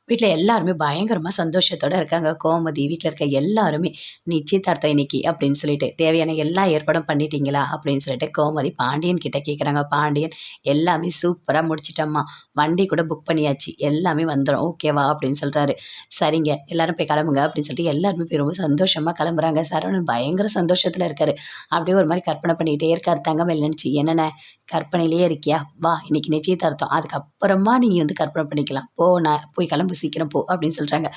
வீட்ல எல்லாருமே பயங்கரமா சந்தோஷத்தோட இருக்காங்க. கோமதி, வீட்ல இருக்க எல்லாருமே, "நிச்சயதார்த்தம் இன்னைக்கு" அப்படின்னு சொல்லிட்டு, "தேவையான எல்லா ஏற்பாடும் பண்ணிட்டீங்களா?" அப்படின்னு சொல்லிட்டு கோமதி பாண்டியன் கிட்ட கேட்குறாங்க. பாண்டியன், "எல்லாமே சூப்பரா முடிச்சுட்டேம்மா. வண்டி கூட புக் பண்ணியாச்சு. எல்லாமே வந்துரும். ஓகேவா?" அப்படின்னு சொல்றாரு. "சரிங்க, எல்லாரும் போய் கிளம்புங்க" அப்படின்னு சொல்லிட்டு எல்லாருமே போய் ரொம்ப சந்தோஷமா கிளம்புறாங்க. சரவணன் பயங்கர சந்தோஷத்துல இருக்காரு. அப்படியே ஒரு மாரி கற்பனை பண்ணிக்கிட்டே இருக்காரு. தங்கமயில் நெனச்சு, "என்னண்ணே கற்பனையிலேயே இருக்கியா? வா இன்னைக்கு நிச்சயதார்த்தம். அதுக்கப்புறமா நீ வந்து கற்பனை பண்ணிக்கலாம். போ நான் போய் கிளம்பு சீக்கிரம் போ" அப்படின்னு சொல்றாங்க.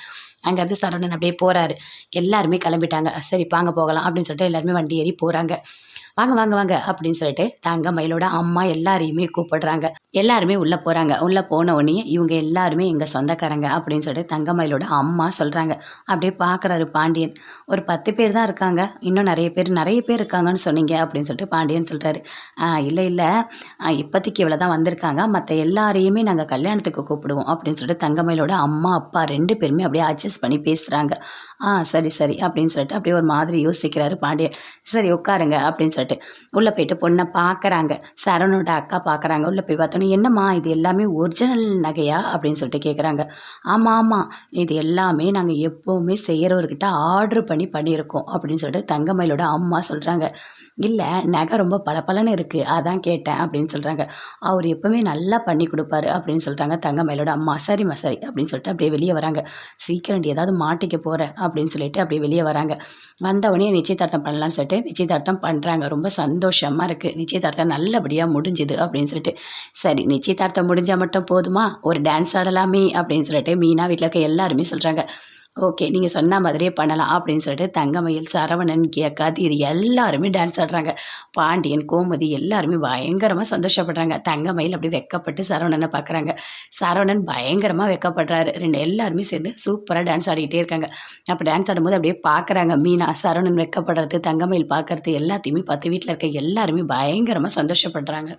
அங்கேருந்து சரவணன் அப்படியே போறாரு. எல்லாருமே கிளம்பிட்டாங்க. "சரி வாங்க போகலாம்" அப்படின்னு சொல்லிட்டு எல்லாருமே வண்டி ஏறி போறாங்க. "வாங்க, வாங்க, வாங்க" அப்படின்னு சொல்லிட்டு தங்கமயிலோட அம்மா எல்லாரையுமே கூப்பிடுறாங்க. எல்லாருமே உள்ள போறாங்க. உள்ள போன உடனே இவங்க எல்லாருமே எங்க சொந்தக்காரங்க அப்படின்னு சொல்லிட்டு தங்கமயிலோட அம்மா சொல்றாங்க. அப்படியே பார்க்குறாரு பாண்டியன். "ஒரு 10 பேர் தான் இருக்காங்க. இன்னும் நெறைய பேர் இருக்காங்கன்னு சொன்னீங்க" அப்படின்னு சொல்லிட்டு பாண்டியன் சொல்றாரு. இல்ல, இல்ல. இப்போதைக்கு இவ்வளோ தான் வந்திருக்காங்க. மத்த எல்லாரையுமே நாங்க கல்யாணத்துக்கு கூப்பிடுவோம்" அப்படின்னு சொல்லிட்டு தங்கமயிலோட அம்மா, அப்பா 2 பேருமே அப்படியே அட்ஜஸ்ட் பண்ணி பேசுறாங்க. சரி, சரி" அப்படின்னு சொல்லிட்டு அப்படியே ஒரு மாதிரி யோசிக்கிறாரு பாண்டியன். "சரி உட்காருங்க" அப்படின்னு சொல்லிட்டு உள்ள போயிட்டு பொண்ண பார்க்குறாங்க. சரவணோட அக்கா பார்க்குறாங்க. உள்ள போய் பார்த்தோன்னே, "என்னம்மா இது எல்லாமே ஒரிஜினல் நகையா?" அப்படின்னு சொல்லிட்டு கேட்குறாங்க. "ஆமா, ஆமா. இது எல்லாமே நாங்க எப்பவுமே செய்றவர்கிட்ட ஆர்டர் பண்ணி பண்ணியிருக்கோம்" அப்படின்னு சொல்லிட்டு தங்கமயிலோட அம்மா சொல்றாங்க. "இல்ல நகை ரொம்ப பளபளன்னு இருக்கு. அதான் கேட்டேன்" அப்படின்னு சொல்றாங்க. "அவரு எப்பவுமே நல்லா பண்ணி குடுப்பாரு" அப்படின்னு சொல்றாங்க தங்கமயிலோட அம்மா. "சரிம்மா சரி" அப்படின்னு சொல்லிட்டு அப்படியே வெளிய வராங்க. "சீக்கிரம்டி ஏதாவது மாட்டிக்க போற" அப்படின்னு சொல்லிட்டு அப்படியே வெளிய வராங்க. வந்தவுடனே நிச்சயதார்த்தம் பண்ணலான்னு சொல்லிட்டு நிச்சயதார்த்தம் பண்றாங்க. ரொம்ப சந்தோஷமா இருக்கு. நிச்சயதார்த்தம் நல்லபடியா முடிஞ்சுது அப்படின்னு சொல்லிட்டு. சரி நிச்சயதார்த்தம் முடிஞ்சா மட்டும் போதுமா? ஒரு டான்ஸ் ஆடலாமே அப்படின்னு சொல்லிட்டு மீனா வீட்ல இருக்க எல்லாருமே சொல்றாங்க. ஓகே. நீங்க சொன்ன மாதிரியே பண்ணலாம் அப்படின்னு சொல்லிட்டு தங்கமயில், சரவணன், கதிர் எல்லாருமே டான்ஸ் ஆடுறாங்க. பாண்டியன், கோமதி எல்லாருமே பயங்கரமா சந்தோஷப்படுறாங்க. தங்கமயில் அப்படியே வெட்கப்பட்டு சரவணன பார்க்குறாங்க. சரவணன் பயங்கரமா வெட்கப்படுறாரு. எல்லாருமே சேர்ந்து சூப்பரா டான்ஸ் ஆடிக்கிட்டே இருக்காங்க. அப்ப டான்ஸ் ஆடும்போது அப்படியே பார்க்குறாங்க மீனா. சரவணன் வெட்கப்படுறது, தங்கமயில் பார்க்கறது எல்லாத்தையுமே பார்த்து வீட்ல இருக்க எல்லாருமே பயங்கரமா சந்தோஷப்படுறாங்க.